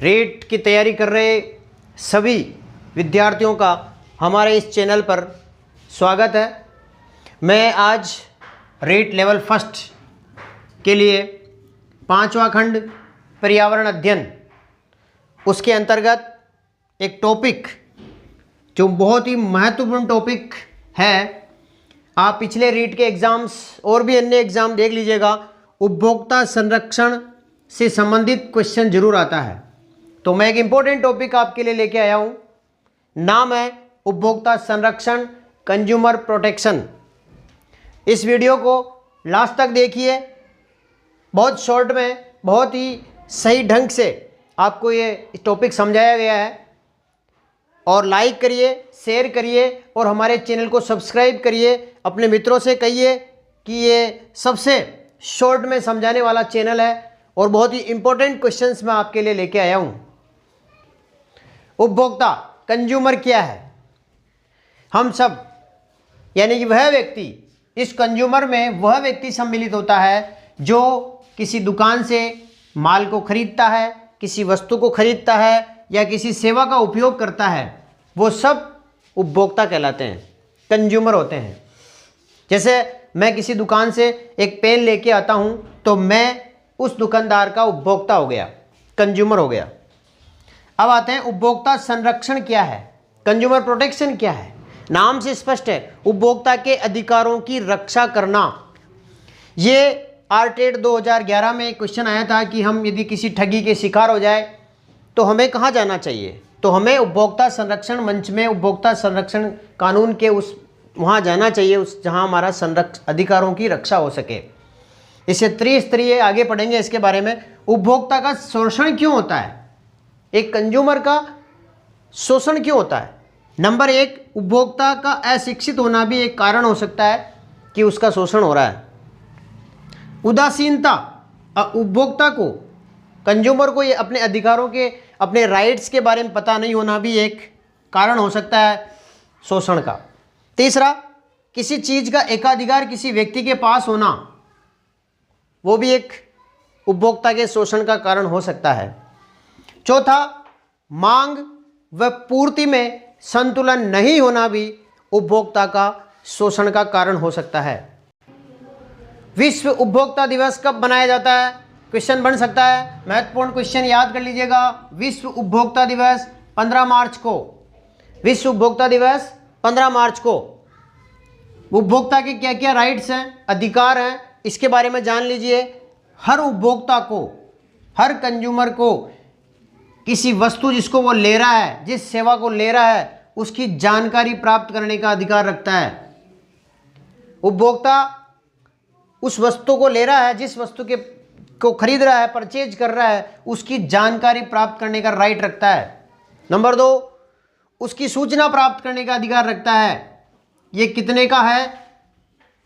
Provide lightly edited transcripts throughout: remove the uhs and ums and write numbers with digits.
Rate की तैयारी कर रहे सभी विद्यार्थियों का हमारे इस चैनल पर स्वागत है। मैं आज रेट लेवल फर्स्ट के लिए 5वां खंड पर्यावरण अध्ययन उसके अंतर्गत एक टॉपिक जो बहुत ही महत्वपूर्ण टॉपिक है, आप पिछले रीट के एग्ज़ाम्स और भी अन्य एग्ज़ाम देख लीजिएगा, उपभोक्ता संरक्षण से संबंधित क्वेश्चन जरूर आता है। तो मैं एक इम्पोर्टेंट टॉपिक आपके लिए लेके आया हूँ, नाम है उपभोक्ता संरक्षण, कंज्यूमर प्रोटेक्शन। इस वीडियो को लास्ट तक देखिए, बहुत शॉर्ट में बहुत ही सही ढंग से आपको ये टॉपिक समझाया गया है। और लाइक करिए, शेयर करिए और हमारे चैनल को सब्सक्राइब करिए। अपने मित्रों से कहिए कि ये सबसे शॉर्ट में समझाने वाला चैनल है और बहुत ही इम्पोर्टेंट क्वेश्चंस मैं आपके लिए लेके आया हूँ। उपभोक्ता कंज्यूमर क्या है? हम सब यानी कि वह व्यक्ति, इस कंज्यूमर में वह व्यक्ति सम्मिलित होता है जो किसी दुकान से माल को खरीदता है, किसी वस्तु को खरीदता है या किसी सेवा का उपयोग करता है। वो सब उपभोक्ता कहलाते हैं, कंज्यूमर होते हैं। जैसे मैं किसी दुकान से एक पेन लेके आता हूँ तो मैं उस दुकानदार का उपभोक्ता हो गया, कंज्यूमर हो गया। अब आते हैं उपभोक्ता संरक्षण क्या है, कंज्यूमर प्रोटेक्शन क्या है। नाम से स्पष्ट है, उपभोक्ता के अधिकारों की रक्षा करना। ये आरटेड 2011 में एक क्वेश्चन आया था कि हम यदि किसी ठगी के शिकार हो जाए तो हमें कहाँ जाना चाहिए, तो हमें उपभोक्ता संरक्षण मंच में, उपभोक्ता संरक्षण कानून के उस वहाँ जाना चाहिए, उस जहाँ हमारा अधिकारों की रक्षा हो सके। इसे त्रिस्तरीय आगे पढ़ेंगे इसके बारे में। उपभोक्ता का शोषण क्यों होता है, एक कंज्यूमर का शोषण क्यों होता है? नंबर 1, उपभोक्ता का अशिक्षित होना भी एक कारण हो सकता है कि उसका शोषण हो रहा है। उदासीनता, उपभोक्ता को, कंज्यूमर को ये अपने अधिकारों के, अपने राइट्स के बारे में पता नहीं होना भी एक कारण हो सकता है शोषण का। तीसरा, किसी चीज़ का एकाधिकार किसी व्यक्ति के पास होना, वो भी एक उपभोक्ता के शोषण का कारण हो सकता है। चौथा, मांग व पूर्ति में संतुलन नहीं होना भी उपभोक्ता का शोषण का कारण हो सकता है। विश्व उपभोक्ता दिवस कब मनाया जाता है? क्वेश्चन बन सकता है, महत्वपूर्ण क्वेश्चन याद कर लीजिएगा। विश्व उपभोक्ता दिवस 15 मार्च को, विश्व उपभोक्ता दिवस 15 मार्च को। उपभोक्ता के क्या क्या राइट्स हैं, अधिकार हैं, इसके बारे में जान लीजिए। हर उपभोक्ता को, हर कंज्यूमर को किसी वस्तु जिसको वो ले रहा है, जिस सेवा को ले रहा है, उसकी जानकारी प्राप्त करने का अधिकार रखता है। उपभोक्ता उस वस्तु को ले रहा है, जिस वस्तु को खरीद रहा है, परचेज कर रहा है, उसकी जानकारी प्राप्त करने का राइट रखता है। नंबर 2, उसकी सूचना प्राप्त करने का अधिकार रखता है। ये कितने का है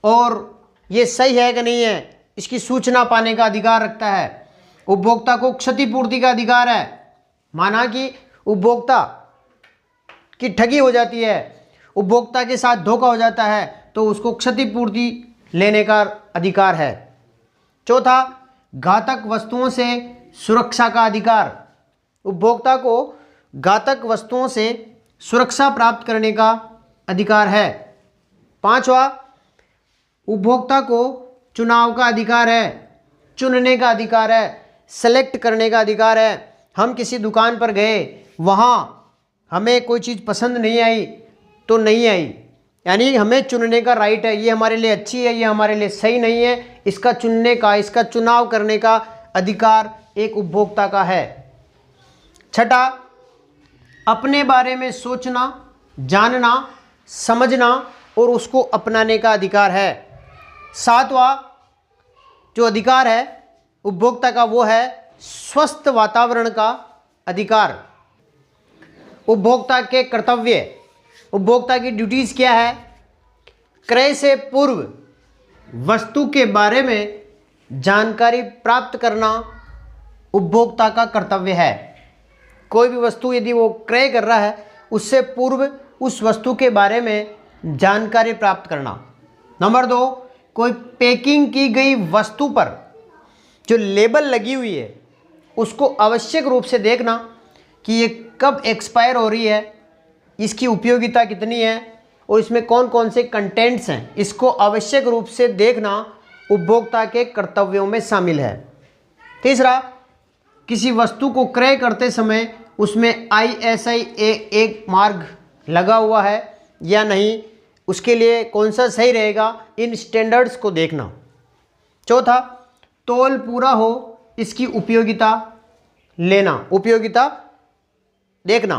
और ये सही है कि नहीं है, इसकी सूचना पाने का अधिकार रखता है। उपभोक्ता को क्षतिपूर्ति का अधिकार है। माना कि उपभोक्ता की ठगी हो जाती है, उपभोक्ता के साथ धोखा हो जाता है, तो उसको क्षतिपूर्ति लेने का अधिकार है। चौथा, घातक वस्तुओं से सुरक्षा का अधिकार। उपभोक्ता को घातक वस्तुओं से सुरक्षा प्राप्त करने का अधिकार है। पांचवा, उपभोक्ता को चुनाव का अधिकार है, चुनने का अधिकार है, सेलेक्ट करने का अधिकार है। हम किसी दुकान पर गए, वहाँ हमें कोई चीज़ पसंद नहीं आई तो नहीं आई, यानी हमें चुनने का राइट है, ये हमारे लिए अच्छी है, ये हमारे लिए सही नहीं है, इसका चुनने का, इसका चुनाव करने का अधिकार एक उपभोक्ता का है। छठा, अपने बारे में सोचना, जानना, समझना और उसको अपनाने का अधिकार है। सातवां जो अधिकार है उपभोक्ता का, वो है स्वस्थ वातावरण का अधिकार। उपभोक्ता के कर्तव्य, उपभोक्ता की ड्यूटीज़ क्या है? क्रय से पूर्व वस्तु के बारे में जानकारी प्राप्त करना उपभोक्ता का कर्तव्य है। कोई भी वस्तु यदि वो क्रय कर रहा है, उससे पूर्व उस वस्तु के बारे में जानकारी प्राप्त करना। नंबर 2, कोई पैकिंग की गई वस्तु पर जो लेबल लगी हुई है उसको आवश्यक रूप से देखना कि ये कब एक्सपायर हो रही है, इसकी उपयोगिता कितनी है और इसमें कौन कौन से कंटेंट्स हैं, इसको आवश्यक रूप से देखना उपभोक्ता के कर्तव्यों में शामिल है। तीसरा, किसी वस्तु को क्रय करते समय उसमें ISI एक मार्ग लगा हुआ है या नहीं, उसके लिए कौन सा सही रहेगा, इन स्टैंडर्ड्स को देखना। चौथा, तौल पूरा हो इसकी उपयोगिता लेना, उपयोगिता देखना।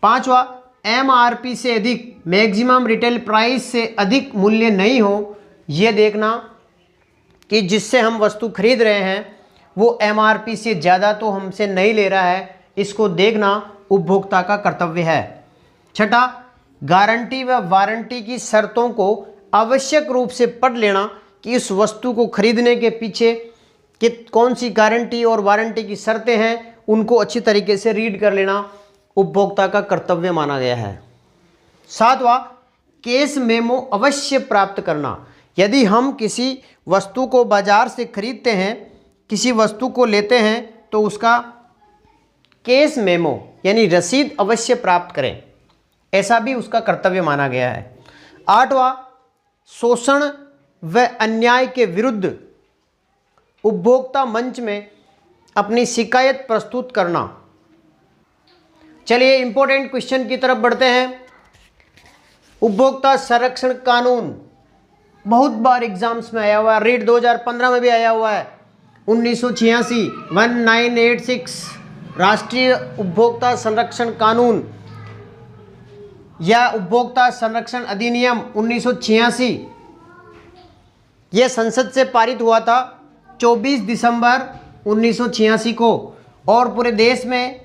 पांचवा, MRP से अधिक, मैक्सिमम रिटेल प्राइस से अधिक मूल्य नहीं हो, यह देखना कि जिससे हम वस्तु खरीद रहे हैं वो MRP से ज़्यादा तो हमसे नहीं ले रहा है, इसको देखना उपभोक्ता का कर्तव्य है। छठा, गारंटी व वारंटी की शर्तों को आवश्यक रूप से पढ़ लेना कि इस वस्तु को खरीदने के पीछे कि कौन सी गारंटी और वारंटी की शर्तें हैं, उनको अच्छी तरीके से रीड कर लेना उपभोक्ता का कर्तव्य माना गया है। सातवां, केस मेमो अवश्य प्राप्त करना। यदि हम किसी वस्तु को बाजार से खरीदते हैं, किसी वस्तु को लेते हैं, तो उसका केस मेमो यानी रसीद अवश्य प्राप्त करें, ऐसा भी उसका कर्तव्य माना गया है। आठवां, शोषण व अन्याय के विरुद्ध उपभोक्ता मंच में अपनी शिकायत प्रस्तुत करना। चलिए इंपॉर्टेंट क्वेश्चन की तरफ बढ़ते हैं। उपभोक्ता संरक्षण कानून बहुत बार एग्जाम्स में आया हुआ है, रीट 2015 में भी आया हुआ है। 1986 1986 राष्ट्रीय उपभोक्ता संरक्षण कानून या उपभोक्ता संरक्षण अधिनियम 1986 यह संसद से पारित हुआ था 24 दिसंबर 1986 को और पूरे देश में,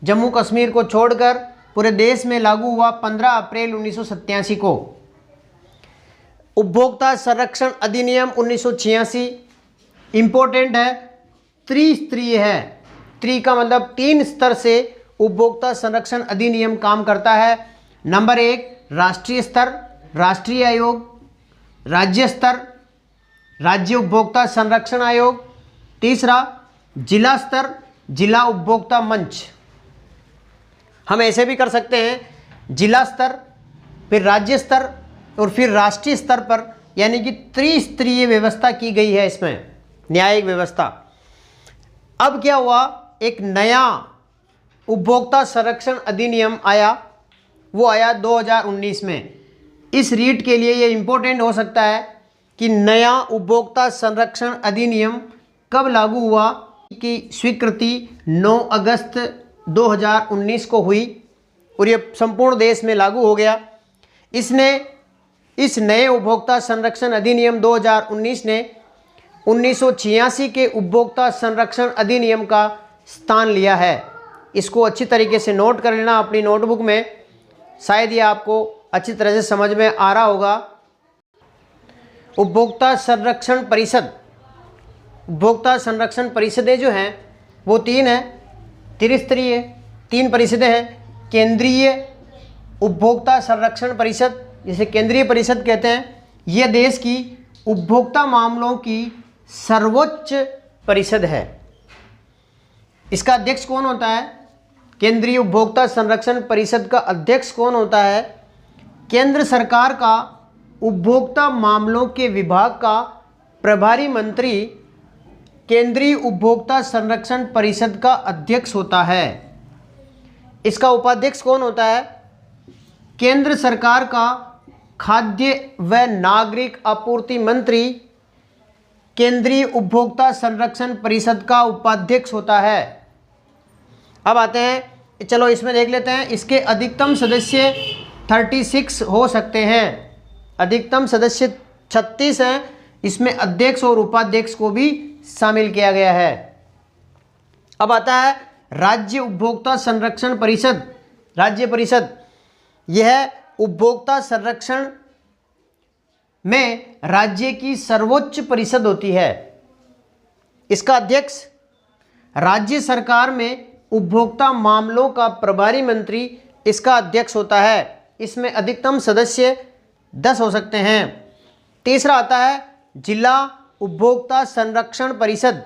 जम्मू कश्मीर को छोड़कर पूरे देश में लागू हुआ 15 अप्रैल 1987 को। उपभोक्ता संरक्षण अधिनियम 1986 इम्पोर्टेंट है, त्रिस्तरीय है। त्रि का मतलब 3 स्तर से उपभोक्ता संरक्षण अधिनियम काम करता है। नंबर 1 राष्ट्रीय स्तर, राष्ट्रीय आयोग, राज्य स्तर, राज्य उपभोक्ता संरक्षण आयोग। तीसरा जिला स्तर, जिला उपभोक्ता मंच। हम ऐसे भी कर सकते हैं, जिला स्तर, फिर राज्य स्तर और फिर राष्ट्रीय स्तर पर, यानी कि त्रिस्तरीय व्यवस्था की गई है इसमें, न्यायिक व्यवस्था। अब क्या हुआ, एक नया उपभोक्ता संरक्षण अधिनियम आया, वो आया 2019 में। इस रीट के लिए ये इम्पोर्टेंट हो सकता है कि नया उपभोक्ता संरक्षण अधिनियम कब लागू हुआ, की स्वीकृति 9 अगस्त 2019 को हुई और ये संपूर्ण देश में लागू हो गया। इस नए उपभोक्ता संरक्षण अधिनियम 2019 ने 1986 के उपभोक्ता संरक्षण अधिनियम का स्थान लिया है। इसको अच्छी तरीके से नोट कर लेना अपनी नोटबुक में, शायद ये आपको अच्छी तरह से समझ में आ रहा होगा। उपभोक्ता संरक्षण परिषद, उपभोक्ता संरक्षण परिषदें जो हैं वो 3 हैं, त्रिस्तरीय 3 परिषदें हैं। केंद्रीय उपभोक्ता संरक्षण परिषद, जिसे केंद्रीय परिषद कहते हैं, यह देश की उपभोक्ता मामलों की सर्वोच्च परिषद है। इसका अध्यक्ष कौन होता है? केंद्रीय उपभोक्ता संरक्षण परिषद का अध्यक्ष कौन होता है? केंद्र सरकार का उपभोक्ता मामलों के विभाग का प्रभारी मंत्री केंद्रीय उपभोक्ता संरक्षण परिषद का अध्यक्ष होता है। इसका उपाध्यक्ष कौन होता है? केंद्र सरकार का खाद्य व नागरिक आपूर्ति मंत्री केंद्रीय उपभोक्ता संरक्षण परिषद का उपाध्यक्ष होता है। अब आते हैं, चलो इसमें देख लेते हैं, इसके अधिकतम सदस्य 36 हो सकते हैं। अधिकतम सदस्य 36 हैं, इसमें अध्यक्ष और उपाध्यक्ष को भी शामिल किया गया है। अब आता है राज्य उपभोक्ता संरक्षण परिषद, राज्य परिषद। यह उपभोक्ता संरक्षण में राज्य की सर्वोच्च परिषद होती है। इसका अध्यक्ष राज्य सरकार में उपभोक्ता मामलों का प्रभारी मंत्री इसका अध्यक्ष होता है। इसमें अधिकतम सदस्य 10 हो सकते हैं। तीसरा आता है जिला उपभोक्ता संरक्षण परिषद।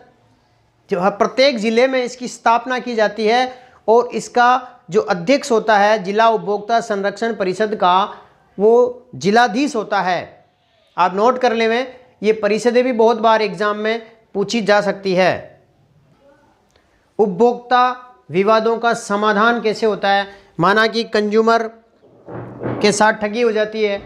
जो प्रत्येक ज़िले में इसकी स्थापना की जाती है और इसका जो अध्यक्ष होता है जिला उपभोक्ता संरक्षण परिषद का, वो जिलाधीश होता है। आप नोट कर लें, ये परिषदें भी बहुत बार एग्जाम में पूछी जा सकती है। उपभोक्ता विवादों का समाधान कैसे होता है? माना कि कंज्यूमर के साथ ठगी हो जाती है,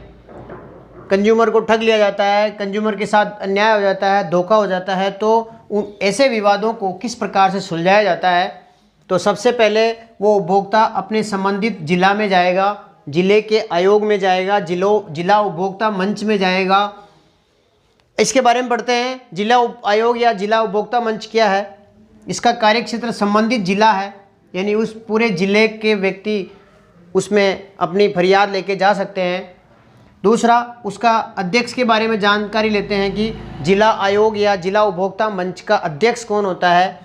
कंज्यूमर को ठग लिया जाता है, कंज्यूमर के साथ अन्याय हो जाता है, धोखा हो जाता है, तो उन ऐसे विवादों को किस प्रकार से सुलझाया जाता है? तो सबसे पहले वो उपभोक्ता अपने संबंधित जिला में जाएगा, जिले के आयोग में जाएगा, जिला उपभोक्ता मंच में जाएगा। इसके बारे में पढ़ते हैं। जिला आयोग या जिला उपभोक्ता मंच क्या है? इसका कार्यक्षेत्र संबंधित जिला है, यानी उस पूरे जिले के व्यक्ति उसमें अपनी फरियाद लेके जा सकते हैं। दूसरा, उसका अध्यक्ष के बारे में जानकारी लेते हैं कि जिला आयोग या जिला उपभोक्ता मंच का अध्यक्ष कौन होता है।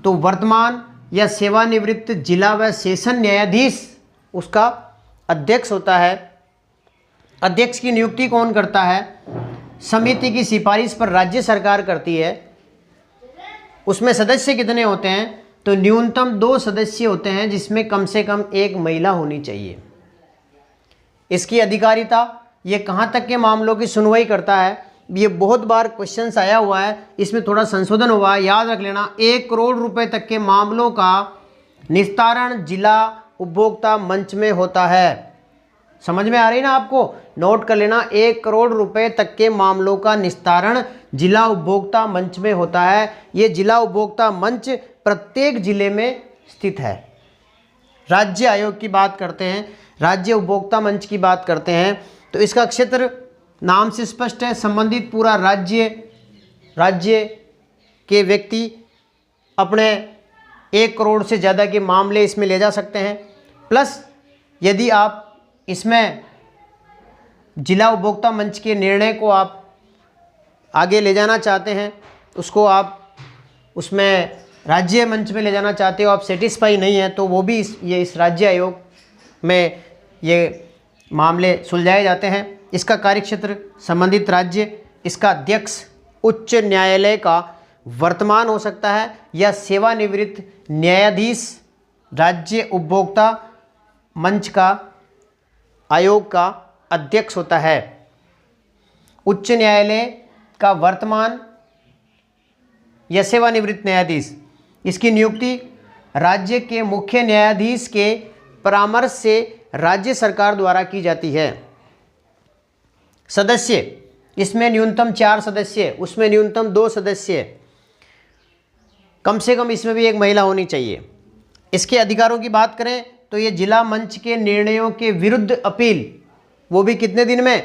तो वर्तमान या सेवानिवृत्त जिला व सेशन न्यायाधीश उसका अध्यक्ष होता है। अध्यक्ष की नियुक्ति कौन करता है? समिति की सिफारिश पर राज्य सरकार करती है। उसमें सदस्य कितने होते हैं? तो न्यूनतम 2 सदस्य होते हैं, जिसमें कम से कम 1 महिला होनी चाहिए। इसकी अधिकारिता, ये कहाँ तक के मामलों की सुनवाई करता है? ये बहुत बार क्वेश्चंस आया हुआ है, इसमें थोड़ा संशोधन हुआ है, याद रख लेना। 1 करोड़ रुपए तक के मामलों का निस्तारण जिला उपभोक्ता मंच में होता है। समझ में आ रही ना आपको? नोट कर लेना, 1 करोड़ रुपए तक के मामलों का निस्तारण जिला उपभोक्ता मंच में होता है। ये जिला उपभोक्ता मंच प्रत्येक जिले में स्थित है। राज्य आयोग की बात करते हैं, राज्य उपभोक्ता मंच की बात करते हैं, तो इसका क्षेत्र नाम से स्पष्ट है, संबंधित पूरा राज्य के व्यक्ति अपने 1 करोड़ से ज़्यादा के मामले इसमें ले जा सकते हैं। प्लस यदि आप इसमें जिला उपभोक्ता मंच के निर्णय को आप आगे ले जाना चाहते हैं, उसको आप उसमें राज्य मंच में ले जाना चाहते हो, आप सेटिस्फाई नहीं है, तो वो भी इस राज्य आयोग में ये मामले सुलझाए जाते हैं। इसका कार्यक्षेत्र संबंधित राज्य, इसका अध्यक्ष उच्च न्यायालय का वर्तमान हो सकता है या सेवानिवृत्त न्यायाधीश राज्य उपभोक्ता मंच का आयोग का अध्यक्ष होता है। उच्च न्यायालय का वर्तमान या सेवानिवृत्त न्यायाधीश, इसकी नियुक्ति राज्य के मुख्य न्यायाधीश के परामर्श से राज्य सरकार द्वारा की जाती है। सदस्य, इसमें न्यूनतम 4 सदस्य, उसमें न्यूनतम 2 सदस्य, कम से कम इसमें भी 1 महिला होनी चाहिए। इसके अधिकारों की बात करें तो ये जिला मंच के निर्णयों के विरुद्ध अपील, वो भी कितने दिन में?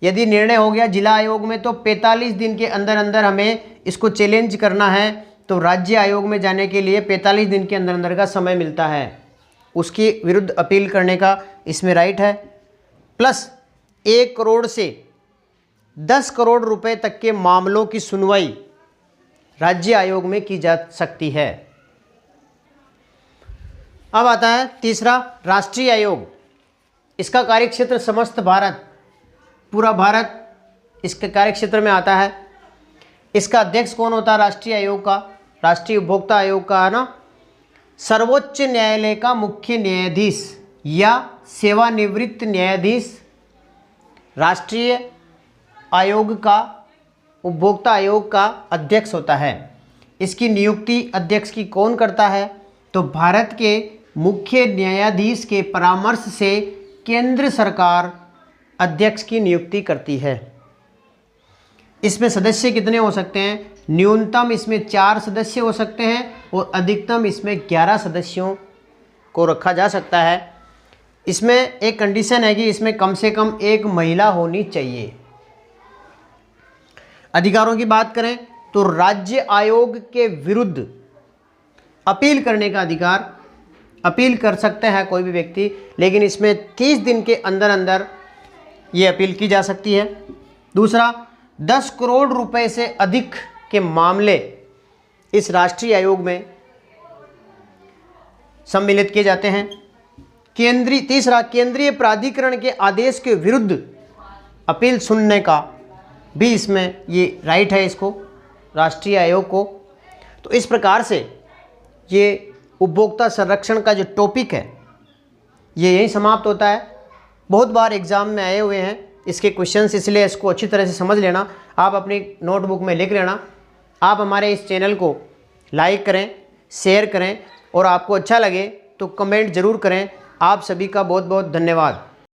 यदि निर्णय हो गया जिला आयोग में तो 45 दिन के अंदर अंदर हमें इसको चैलेंज करना है, तो राज्य आयोग में जाने के लिए 45 दिन के अंदर अंदर का समय मिलता है, उसकी विरुद्ध अपील करने का इसमें राइट है। प्लस 1 करोड़ से 10 करोड़ रुपए तक के मामलों की सुनवाई राज्य आयोग में की जा सकती है। अब आता है तीसरा, राष्ट्रीय आयोग। इसका कार्यक्षेत्र समस्त भारत, पूरा भारत इसके कार्यक्षेत्र में आता है। इसका अध्यक्ष कौन होता है राष्ट्रीय आयोग का? राष्ट्रीय उपभोक्ता आयोग का, है ना? सर्वोच्च न्यायालय का मुख्य न्यायाधीश या सेवानिवृत्त न्यायाधीश राष्ट्रीय आयोग का, उपभोक्ता आयोग का अध्यक्ष होता है। इसकी नियुक्ति अध्यक्ष की कौन करता है? तो भारत के मुख्य न्यायाधीश के परामर्श से केंद्र सरकार अध्यक्ष की नियुक्ति करती है। इसमें सदस्य कितने हो सकते हैं? न्यूनतम इसमें 4 सदस्य हो सकते हैं और अधिकतम इसमें 11 सदस्यों को रखा जा सकता है। इसमें एक कंडीशन है कि इसमें कम से कम 1 महिला होनी चाहिए। अधिकारों की बात करें तो राज्य आयोग के विरुद्ध अपील करने का अधिकार, अपील कर सकते हैं कोई भी व्यक्ति, लेकिन इसमें 30 दिन के अंदर अंदर ये अपील की जा सकती है। दूसरा, 10 करोड़ रुपए से अधिक के मामले इस राष्ट्रीय आयोग में सम्मिलित किए जाते हैं। तीसरा, केंद्रीय प्राधिकरण के आदेश के विरुद्ध अपील सुनने का भी इसमें ये राइट है इसको, राष्ट्रीय आयोग को। तो इस प्रकार से ये उपभोक्ता संरक्षण का जो टॉपिक है ये यहीं समाप्त होता है। बहुत बार एग्ज़ाम में आए हुए हैं इसके क्वेश्चंस, इसलिए इसको अच्छी तरह से समझ लेना। आप अपनी नोटबुक में लिख लेना। आप हमारे इस चैनल को लाइक करें, शेयर करें और आपको अच्छा लगे तो कमेंट ज़रूर करें। आप सभी का बहुत बहुत धन्यवाद।